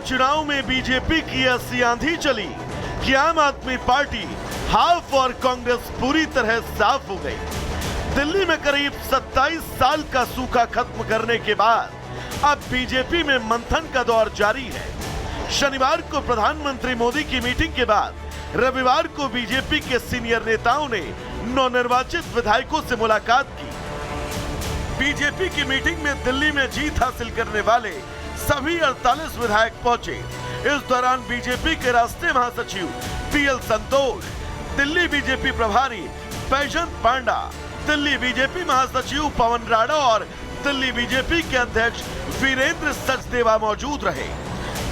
चुनाव में बीजेपी की ऐसी आंधी चली कि आम आदमी पार्टी हाफ और कांग्रेस पूरी तरह साफ हो गई। दिल्ली में करीब 27 साल का सूखा खत्म करने के बाद अब बीजेपी में मंथन का दौर जारी है। शनिवार को प्रधानमंत्री मोदी की मीटिंग के बाद रविवार को बीजेपी के सीनियर नेताओं ने नवनिर्वाचित विधायकों से मुलाकात की। बीजेपी की मीटिंग में दिल्ली में जीत हासिल करने वाले सभी 48 विधायक पहुंचे। इस दौरान बीजेपी के राष्ट्रीय महासचिव पीएल संतोष, दिल्ली बीजेपी प्रभारी बैजयंत पांडा, दिल्ली बीजेपी महासचिव पवन राणा और दिल्ली बीजेपी के अध्यक्ष वीरेंद्र सचदेवा मौजूद रहे।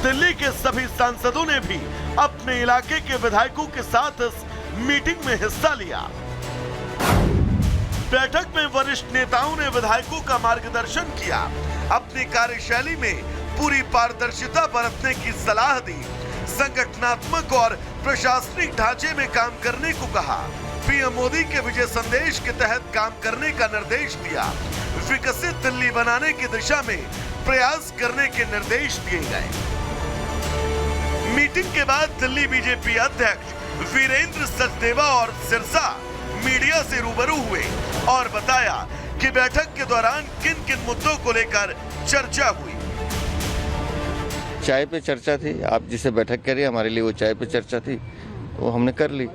दिल्ली के सभी सांसदों ने भी अपने इलाके के विधायकों के साथ इस मीटिंग में हिस्सा लिया। बैठक में वरिष्ठ नेताओं ने विधायकों का मार्गदर्शन किया, अपनी कार्यशैली में पूरी पारदर्शिता बरतने की सलाह दी, संगठनात्मक और प्रशासनिक ढांचे में काम करने को कहा, पीएम मोदी के विजय संदेश के तहत काम करने का निर्देश दिया, विकसित दिल्ली बनाने की दिशा में प्रयास करने के निर्देश दिए गए। मीटिंग के बाद दिल्ली बीजेपी अध्यक्ष वीरेंद्र सचदेवा और सिरसा मीडिया से रूबरू हुए और बताया कि बैठक के दौरान किन किन मुद्दों को लेकर चर्चा हुई। चाय पे चर्चा थी, आप जिसे बैठक करिए, हमारे लिए वो चाय पे चर्चा थी, वो हमने कर ली।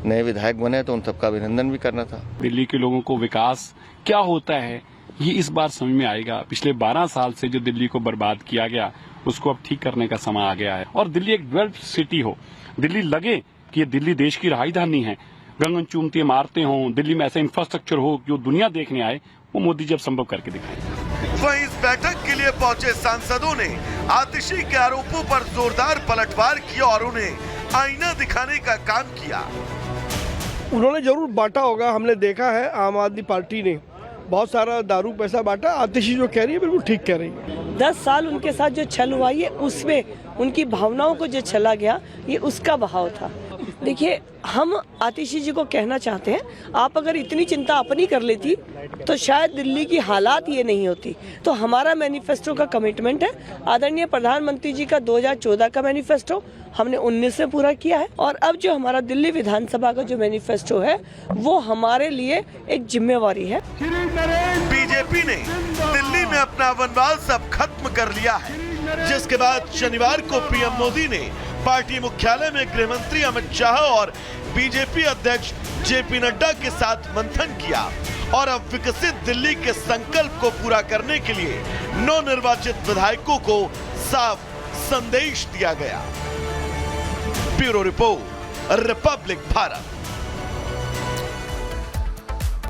नए विधायक बने तो उन सबका अभिनंदन भी करना था। दिल्ली के लोगों को विकास क्या होता है ये इस बार समझ में आएगा। पिछले 12 साल से जो दिल्ली को बर्बाद किया गया उसको अब ठीक करने का समय आ गया है और दिल्ली एक डेवलप्ड सिटी हो, दिल्ली लगे कि ये दिल्ली देश की राजधानी है, गगन चूमती इमारतें हों, दिल्ली में ऐसा इंफ्रास्ट्रक्चर हो जो दुनिया देखने आए, वो मोदी जी अब संभव करके दिखाएंगे। वहीं इस बैठक के लिए पहुंचे सांसदों ने आतिशी के आरोपों पर जोरदार पलटवार किया और उन्हें आईना दिखाने का काम किया। उन्होंने जरूर बांटा होगा, हमने देखा है आम आदमी पार्टी ने बहुत सारा दारू पैसा बांटा। आतिशी जो कह रही है बिल्कुल ठीक कह रही है। 10 साल उनके साथ जो छल हुआ ये उसमें उनकी भावनाओं को जो छला गया ये उसका बहाव था। देखिए, हम आतिशी जी को कहना चाहते हैं, आप अगर इतनी चिंता अपनी कर लेती तो शायद दिल्ली की हालात ये नहीं होती। तो हमारा मैनिफेस्टो का कमिटमेंट है, आदरणीय प्रधानमंत्री जी का 2014 का मैनिफेस्टो हमने 19 में पूरा किया है और अब जो हमारा दिल्ली विधानसभा का जो मैनिफेस्टो है वो हमारे लिए एक जिम्मेवारी है। बीजेपी ने दिल्ली में अपना वनवास अब खत्म कर लिया है, जिसके बाद शनिवार को पीएम मोदी ने पार्टी मुख्यालय में गृह मंत्री अमित शाह और बीजेपी अध्यक्ष जेपी नड्डा के साथ मंथन किया और अब विकसित दिल्ली के संकल्प को पूरा करने के लिए नवनिर्वाचित विधायकों को साफ संदेश दिया गया। Bureau report, Republic Bharat.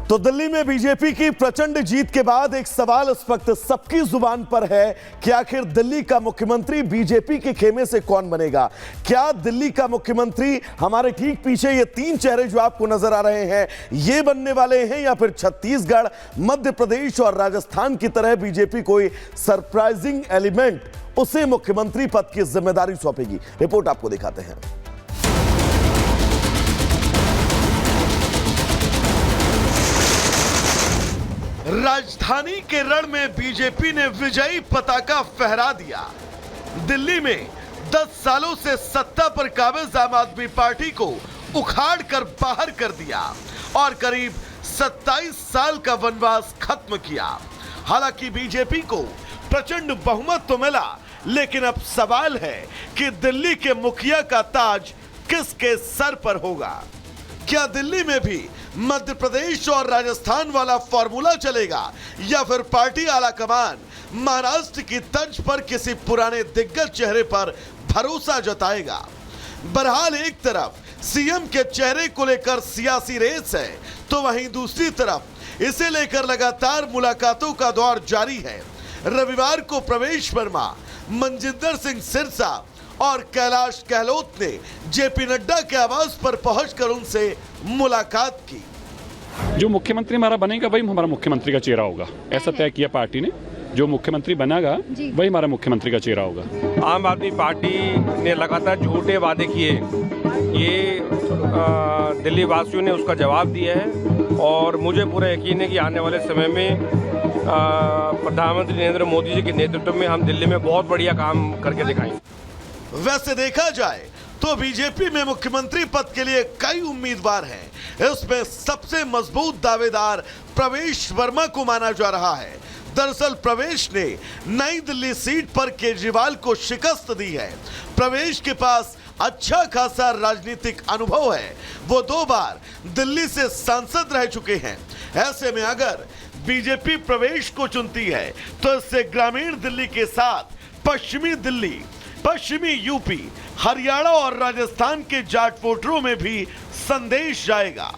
तो दिल्ली में बीजेपी की प्रचंड जीत के बाद एक सवाल इस वक्त सबकी जुबान पर है कि आखिर दिल्ली का मुख्यमंत्री बीजेपी के खेमे से कौन बनेगा। क्या दिल्ली का मुख्यमंत्री हमारे ठीक पीछे ये 3 चेहरे जो आपको नजर आ रहे हैं ये बनने वाले हैं, या फिर छत्तीसगढ़, मध्य प्रदेश और राजस्थान की तरह बीजेपी कोई सरप्राइजिंग एलिमेंट उसे मुख्यमंत्री पद की जिम्मेदारी सौंपेगी। रिपोर्ट आपको दिखाते हैं। राजधानी के रण में बीजेपी ने विजयी पताका फहरा दिया। दिल्ली में 10 सालों से सत्ता पर काबिज आम आदमी पार्टी को उखाड़ कर बाहर कर दिया और करीब 27 साल का वनवास खत्म किया। हालांकि बीजेपी को प्रचंड बहुमत तो मिला, लेकिन अब सवाल है कि दिल्ली के मुखिया का ताज किसके सर पर होगा। क्या दिल्ली में भी मध्य प्रदेश और राजस्थान वाला फॉर्मूला चलेगा, या फिर पार्टी आला कमान महाराष्ट्र की तर्ज पर किसी पुराने दिग्गज चेहरे पर भरोसा जताएगा। बहरहाल एक तरफ सीएम के चेहरे को लेकर सियासी रेस है, तो वहीं दूसरी तरफ इसे लेकर लगातार मुलाकातों का दौर जारी है। रविवार को प्रवेश वर्मा, मनजिंदर सिंह सिरसा और कैलाश गहलोत ने जेपी नड्डा के आवास पर पहुंचकर उनसे मुलाकात की। जो मुख्यमंत्री हमारा बनेगा वही हमारा मुख्यमंत्री का चेहरा होगा, ऐसा तय किया पार्टी ने। जो मुख्यमंत्री बनेगा वही हमारा मुख्यमंत्री का चेहरा होगा। आम आदमी पार्टी ने लगातार झूठे वादे किए, ये दिल्ली वासियों ने उसका जवाब दिया है और मुझे पूरा यकीन है कि आने वाले समय में प्रधानमंत्री नरेंद्र मोदी जी के नेतृत्व में हम दिल्ली में बहुत बढ़िया काम करके दिखाएंगे। वैसे देखा जाए तो बीजेपी में मुख्यमंत्री पद के लिए कई उम्मीदवार हैं। इसमें सबसे मजबूत दावेदार प्रवेश वर्मा को माना जा रहा है। दरअसल प्रवेश ने नई दिल्ली सीट पर केजरीवाल को शिकस्त दी है। प्रवेश के पास अच्छा खासा राजनीतिक अनुभव है। वो 2 बार दिल्ली से सांसद रह चुके हैं। ऐसे में अगर बीजेपी प्रवेश को चुनती है तो इससे ग्रामीण दिल्ली के साथ पश्चिमी दिल्ली, पश्चिमी यूपी, हरियाणा और राजस्थान के जाट वोटरों में भी संदेश जाएगा।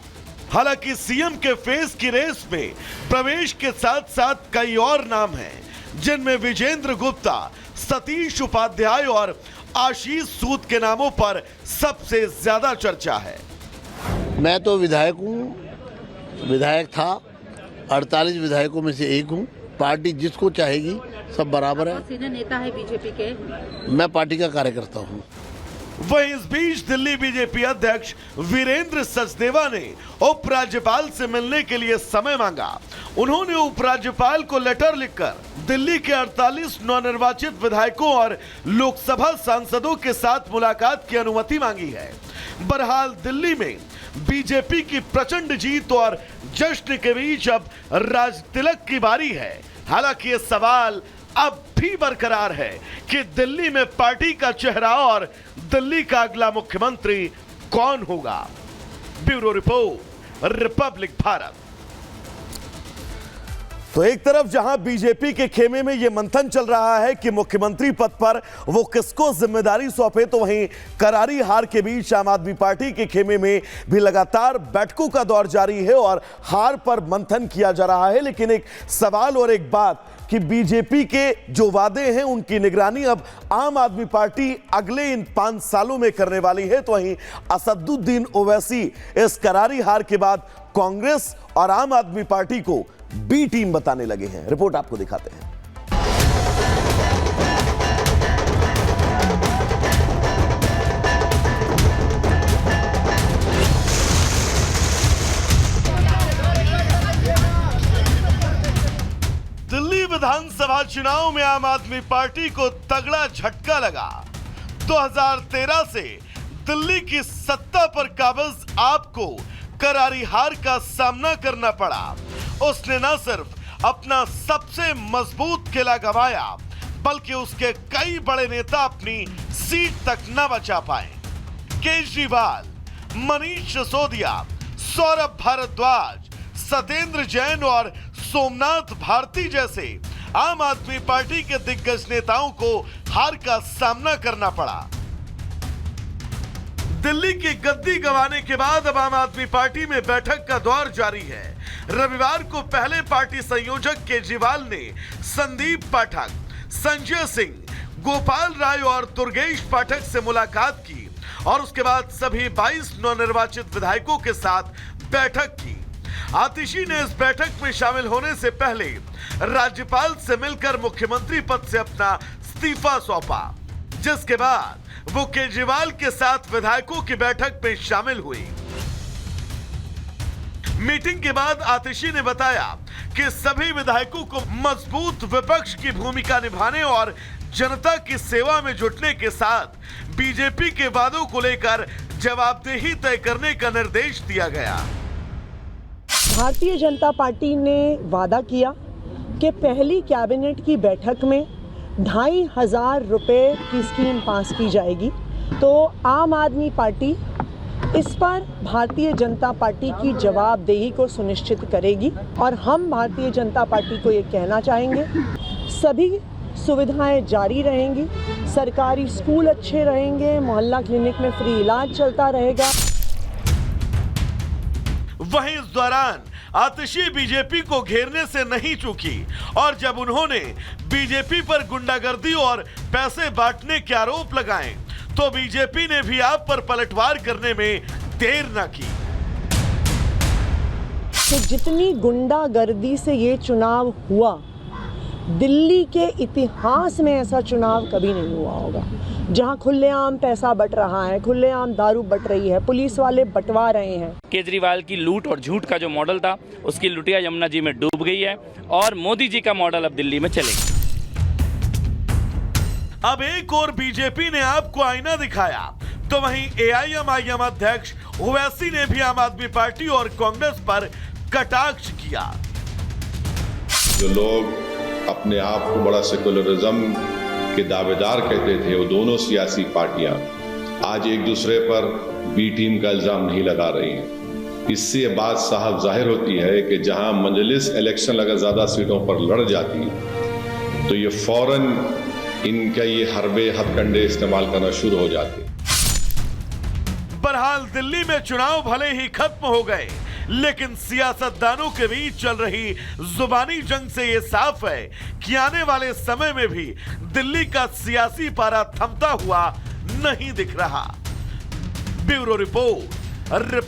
हालांकि सीएम के फेस की रेस में प्रवेश के साथ साथ कई और नाम हैं, जिनमें विजेंद्र गुप्ता, सतीश उपाध्याय और आशीष सूद के नामों पर सबसे ज्यादा चर्चा है। मैं तो विधायक हूँ, विधायक था, 48 विधायकों में से एक हूँ। पार्टी जिसको चाहेगी सब बराबर है। सीनियर नेता है बीजेपी के। मैं पार्टी का कार्यकर्ता हूँ। वहीं इस बीच दिल्ली बीजेपी अध्यक्ष वीरेंद्र सचदेवा ने उपराज्यपाल से मिलने के लिए समय मांगा। उन्होंने उपराज्यपाल को लेटर लिखकर दिल्ली के 48 नवनिर्वाचित विधायकों और लोकसभा सांसदों के साथ मुलाकात की अनुमति मांगी है। बहरहाल दिल्ली में बीजेपी की प्रचंड जीत और जश्न के बीच अब राज तिलक की बारी है। हालांकि ये सवाल अब भी बरकरार है कि दिल्ली में पार्टी का चेहरा और दिल्ली का अगला मुख्यमंत्री कौन होगा। Bureau report, Republic Bharat. तो एक तरफ जहां बीजेपी के खेमे में यह मंथन चल रहा है कि मुख्यमंत्री पद पर वो किसको जिम्मेदारी सौंपे, तो वहीं करारी हार के बीच आम आदमी पार्टी के खेमे में भी लगातार बैठकों का दौर जारी है और हार पर मंथन किया जा रहा है। लेकिन एक सवाल और एक बात कि बीजेपी के जो वादे हैं उनकी निगरानी अब आम आदमी पार्टी अगले इन 5 सालों में करने वाली है। तो वहीं असदुद्दीन ओवैसी इस करारी हार के बाद कांग्रेस और आम आदमी पार्टी को बी टीम बताने लगे हैं। रिपोर्ट आपको दिखाते हैं। दिल्ली विधानसभा चुनाव में आम आदमी पार्टी को तगड़ा झटका लगा। 2013 से दिल्ली की सत्ता पर काबिज आपको करारी हार का सामना करना पड़ा। उसने न सिर्फ अपना सबसे मजबूत किला गंवाया, बल्कि उसके कई बड़े नेता अपनी सीट तक न बचा पाए। केजरीवाल, मनीष सिसोदिया, सौरभ भारद्वाज, सत्येंद्र जैन और सोमनाथ भारती जैसे आम आदमी पार्टी के दिग्गज नेताओं को हार का सामना करना पड़ा। दिल्ली की गद्दी गंवाने के बाद अब आम आदमी पार्टी में बैठक का दौर जारी है। रविवार को पहले पार्टी संयोजक केजरीवाल ने संदीप पाठक, संजय सिंह, गोपाल राय और दुर्गेश पाठक से मुलाकात की और उसके बाद सभी 22 नवनिर्वाचित विधायकों के साथ बैठक की। आतिशी ने इस बैठक में शामिल होने से पहले राज्यपाल से मिलकर मुख्यमंत्री पद से अपना इस्तीफा सौंपा, जिसके बाद वो केजरीवाल के साथ विधायकों की बैठक में शामिल हुई। मीटिंग के बाद आतिशी ने बताया कि सभी विधायकों को मजबूत विपक्ष की भूमिका निभाने और जनता की सेवा में जुटने के साथ बीजेपी के वादों को लेकर जवाबदेही तय करने का निर्देश दिया गया। भारतीय जनता पार्टी ने वादा किया कि पहली कैबिनेट की बैठक में 2,500 रुपए की स्कीम पास की जाएगी। तो आम आदमी पार्टी इस पर भारतीय जनता पार्टी की जवाबदेही को सुनिश्चित करेगी और हम भारतीय जनता पार्टी को ये कहना चाहेंगे, सभी सुविधाएं जारी रहेंगी, सरकारी स्कूल अच्छे रहेंगे, मोहल्ला क्लिनिक में फ्री इलाज चलता रहेगा। वहीं इस दौरान आतिशी बीजेपी को घेरने से नहीं चूकी और जब उन्होंने बीजेपी पर गुंडागर्दी और पैसे बांटने के आरोप लगाए तो बीजेपी ने भी आप पर पलटवार करने में देर न की। तो जितनी गुंडागर्दी से ये चुनाव हुआ, दिल्ली के इतिहास में ऐसा चुनाव कभी नहीं हुआ होगा। जहां खुलेआम पैसा बट रहा है, खुलेआम दारू बट रही है, पुलिस वाले बंटवा रहे हैं। केजरीवाल की लूट और झूठ का जो मॉडल था, उसकी लुटिया यमुना जी में डूब गई है और मोदी जी का मॉडल अब दिल्ली में चलेगा। अब एक और बीजेपी ने आपको आईना दिखाया तो वहीं एआईएमआईएम अध्यक्ष ओवैसी ने भी आम आदमी पार्टी और कांग्रेस पर कटाक्ष किया। जो लोग अपने आप को बड़ा सेकुलरिज्म के दावेदार कहते थे, वो दोनों सियासी पार्टियां आज एक दूसरे पर बी टीम का इल्जाम नहीं लगा रही हैं। इससे ये बात साफ जाहिर होती है कि जहां मजलिस इलेक्शन अगर ज्यादा सीटों पर लड़ जाती तो ये फौरन इनका ये हरबे हथकंडे इस्तेमाल करना शुरू हो जाते। बहरहाल दिल्ली में चुनाव भले ही खत्म हो गए, लेकिन सियासतदानों के बीच चल रही जुबानी जंग से यह साफ है कि आने वाले समय में भी दिल्ली का सियासी पारा थमता हुआ नहीं दिख रहा। Bureau report.